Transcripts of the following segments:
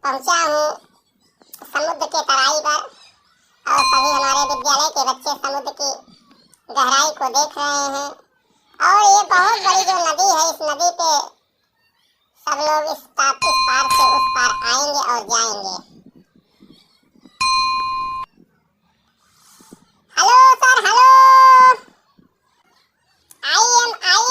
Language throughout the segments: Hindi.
पहुंचा हूँ समुद्र के तराई पर और सभी हमारे विद्यालय के बच्चे समुद्र की गहराई को देख रहे हैं। और ये बहुत बड़ी जो नदी है, इस नदी पे सब लोग इस पार से उस पार आएंगे और जाएंगे। Hello sir, hello, I am I.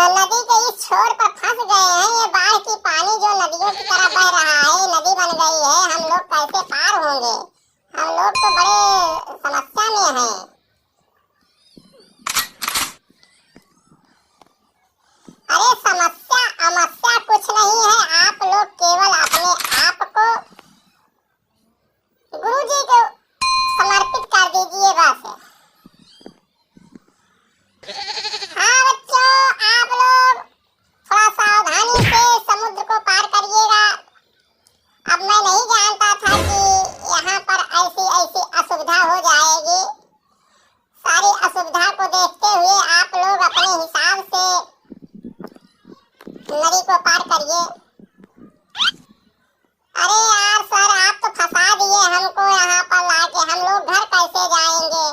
नदी के इस छोर पर फंस गए हैं। ये बाढ़ की पानी जो नदियों की तरह बह रहा है, नदी बन गई है। हम लोग कैसे पार होंगे? हम लोग तो बड़े समस्या में हैं। अरे समस्या अमस्या कुछ नहीं है। आप लोग केवल अपने आप को गुरुजी को समर्पित कर दीजिए बस। हाँ बच्चों, आप लोग थोड़ा सावधानी से समुद्र को पार करिएगा। अब मैं नहीं जानता था कि यहाँ पर ऐसी ऐसी असुविधा हो जाएगी। सारी असुविधा को देखते हुए आप लोग अपने हिसाब से नदी को पार करिए। अरे यार सर, आप तो फंसा दिए हमको यहाँ पर लाके। हम लोग घर कैसे जाएंगे?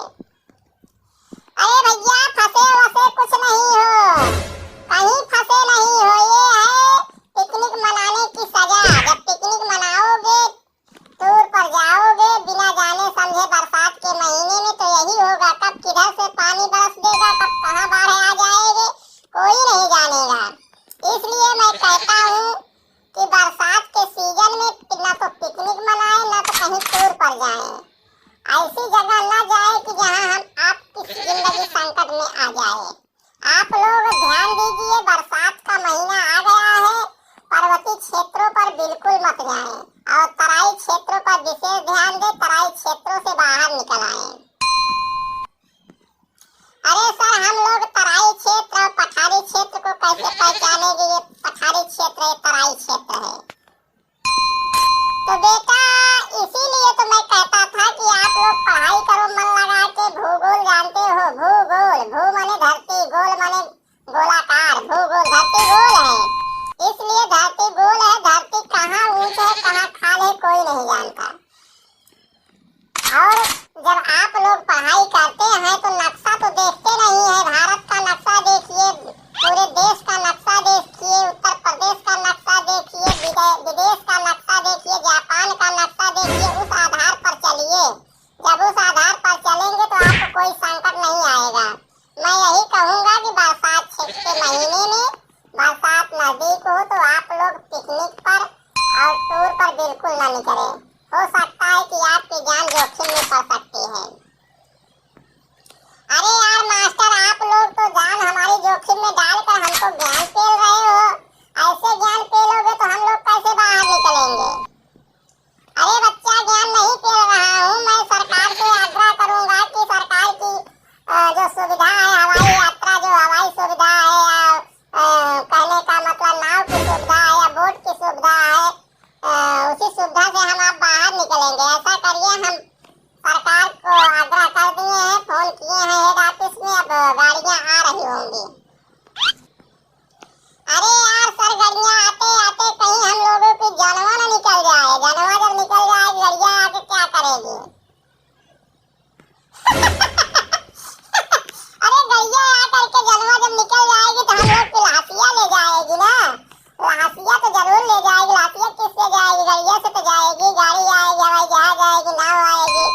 अरे भैया, फंसे वसे कुछ नहीं हो, कहीं फंसे नहीं हो। ये है पिकनिक मनाने की सजा। जब पिकनिक मनाओगे, टूर पर जाओगे बिना जाने समझे बरसात के महीने में, तो यही होगा। कब किधर से पानी बरस देगा, कब कहाँ बाढ़ आ जाएगी, कोई नहीं जानेगा। इसलिए मैं कहता हूँ कि बरसात के सीजन में ना तो पिकनिक मनाए, ना तो कहीं टूर पर जाएं। ऐसी जगह न जाए कि जहां आपकी जिंदगी संकट में आ जाए। आप लोग ध्यान दीजिए, बरसात का महीना आ गया है। पर्वतीय क्षेत्रों पर बिल्कुल मत जाएं और तराई क्षेत्रों पर विशेष ध्यान दें। तराई क्षेत्रों से बाहर निकल आएं। अरे सर, हम लोग तराई क्षेत्र और पठारी क्षेत्र को कैसे पहचानेंगे? ये पठारी क्षेत्र है, तराई क्षेत्र है। तो बेटा, इसीलिए तो मैं कहता था कि आप लोग पढ़ाई करो मन लगा के। भूगोल जानते हो? भूगोल, भू माने धरती, गोल माने गोलाकार। भूगोल, धरती गोल है, इसलिए धरती गोल है। धरती कहाँ ऊंच है, कहाँ खाल है, कोई नहीं जानता। और जब आप लोग पढ़ाई करते हैं तो नक्शा तो देखते नहीं है। भारत का नक्शा देखिए, पूरे देश का नक्शा देखिए, उत्तर प्रदेश का नक्शा देखिए, विदेश का नक्शा देखिए, जापान का नक्शा देखिए। उस आधार पर चलिए। जब उस आधार पर चलेंगे तो आपको कोई संकट नहीं आएगा। मैं यही कहूँगा कि बरसात के महीने में बरसात नजदीक हो तो आप लोग पिकनिक पर और टूर पर बिल्कुल न निकलें। हो सकता है कि आपकी जान जोखिम में पड़ सकती है। अरे यार मास्टर, आप लोग तो जान हमारी जोखिम में डालकर हमको ज्ञान पेल रहे हो। ऐसे ज्ञान पेलोगे तो हम लोग कैसे बाहर निकलेंगे? अरे बच्चा, ज्ञान नहीं पेल रहा हूँ मैं। सरकार से आग्रह करूंगा कि सरकार की जो सुविधा है, हवाई यात्रा, जो हवाई सुविधा है, कहने का मतलब नाव की सुविधा है या बोट की सुविधा है, उसी सुविधा से हम आप बाहर निकलेंगे। ऐसा करिए, हम सरकार को आग्रह कर दिए हैं, फोन किए हैं हेड ऑफिस में। अब गाड़ियां आ रही होंगी। अरे यार सर, गाड़ियां आते आते कहीं हम लोगों की जानवा न निकल जाए। जानवा जब निकल जाए, गाड़ियां आके क्या करेगी? अरे गाड़ियां आकर के जानवा जब निकल जाएगी तो हम लोग की लाशिया ले जाएगी ना। लाशिया तो जरूर ले जाएगी। लाशिया किससे जाएगी? गाड़ियां से तो जाएगी। गाड़ी आएगी, हवाई जहाज आएगी, नाव आएगी।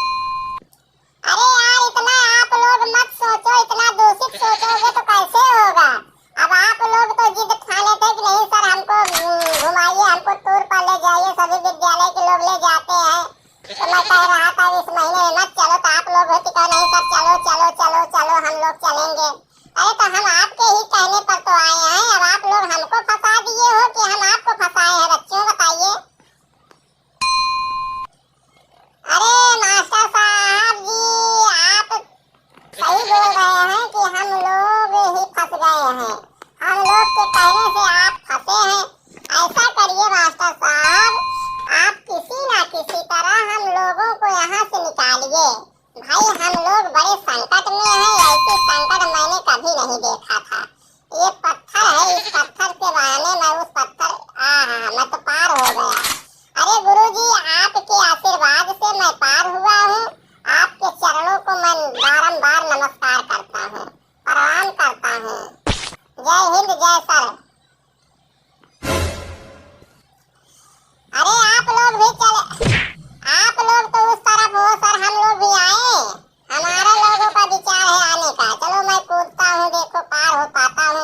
अरे यार, इतना आप लोग मत सोचो, इतना दूषित सोचोगे तो कैसे होगा? अब आप लोग तो जिद ठाने थे कि नहीं सर, हमको घुमाइए, हमको टूर पर ले जाइए। सभी विद्यालय के लोग ले जाते हैं। तो मैं कह रहा था इस महीने में मत चलो, तो आप लोग होती कहो नहीं सर चलो चलो चलो चलो, हम लोग चलेंगे। अरे तो हम आपके ही कहने पर तो आए हैं। अब आप लोग हमको फंसा दिए हो कि हम आपको फंसाए हैं? बच्चों बताइए। अरे मास्टर साहब जी, आप में है ऐसी संकट मैंने कभी नहीं देखा था। ये पत्थर है, इस पत्थर के बहाने मैं उस पत्थर मैं तो पार हो गया। अरे गुरुजी, आपके आशीर्वाद से मैं पार हुआ हूँ। आपके चरणों को मैं बारंबार नमस्कार करता हूँ, प्रणाम करता हूँ। जय हिंद, जय सर। अरे आप लोग भी चले, आप लोग तो उस तरफ हो सर, हम लोग भी आए। हमारे लोगों का विचार है आने का। चलो मैं कूदता हूँ, देखो पार हो पाता हूँ।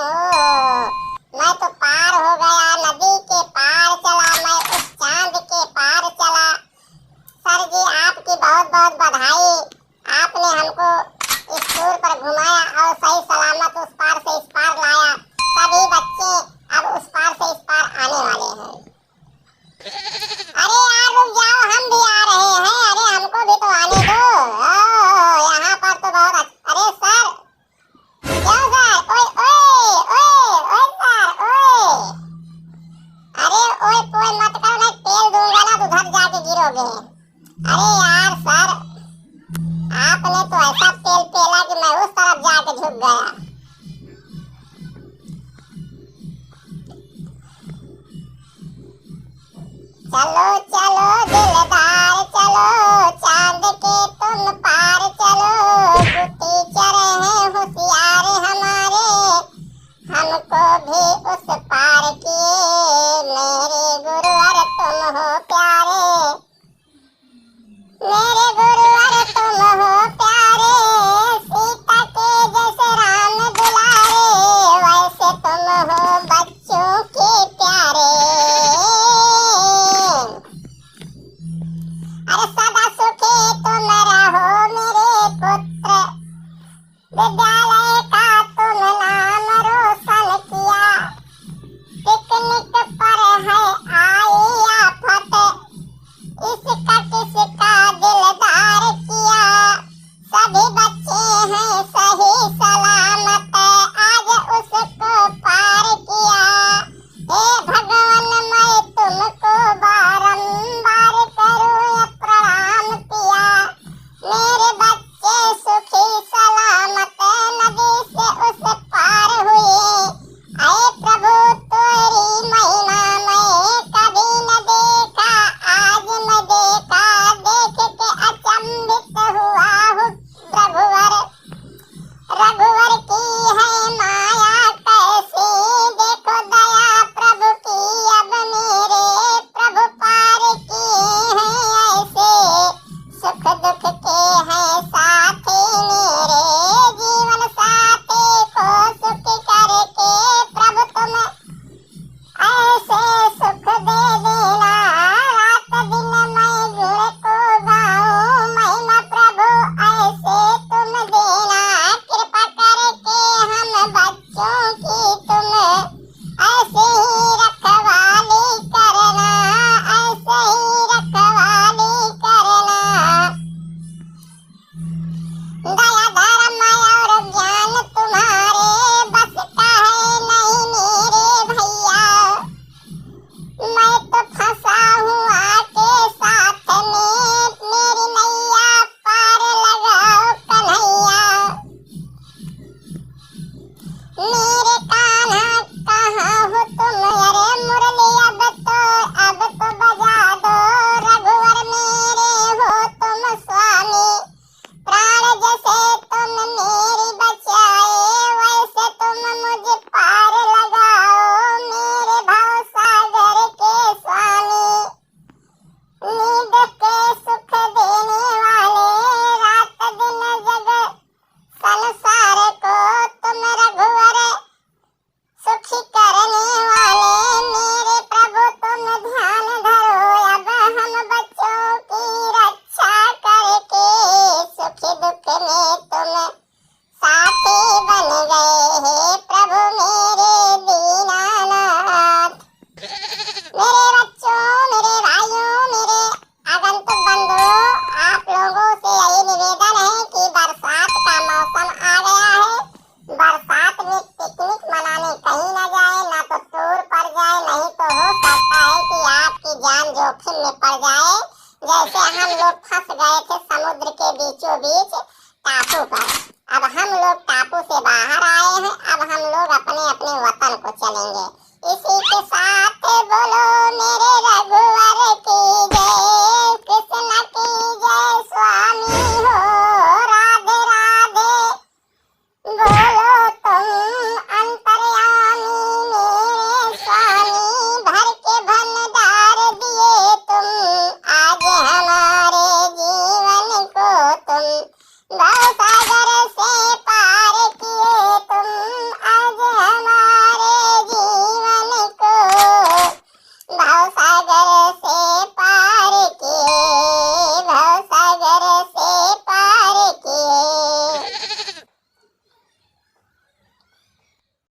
मैं तो पार हो गया, नदी के पार चला मैं, उस चांद के पार चला। सर जी आपकी बहुत बहुत बधाई। आपने हमको इस टूर पर घुमाया और सही सलामत उस पार से इस पार लाया। सभी बच्चे अब उस पार से इस पार आने वाले हैं। अरे यार रुक जाओ, हम भी आ रहे हैं। अरे हमको भी तो आने दो। यहाँ पर तो बहुत अरे सर, क्यों सर? ओए ओए ओए ओए सर, ओए। अरे ओए कोई मत करो, मैं पेल दूंगा ना तो उधर जाके गिरोगे। अरे यार सर, आपने तो ऐसा पेल पेला कि मैं उस तरफ जाके झुक गया। चलो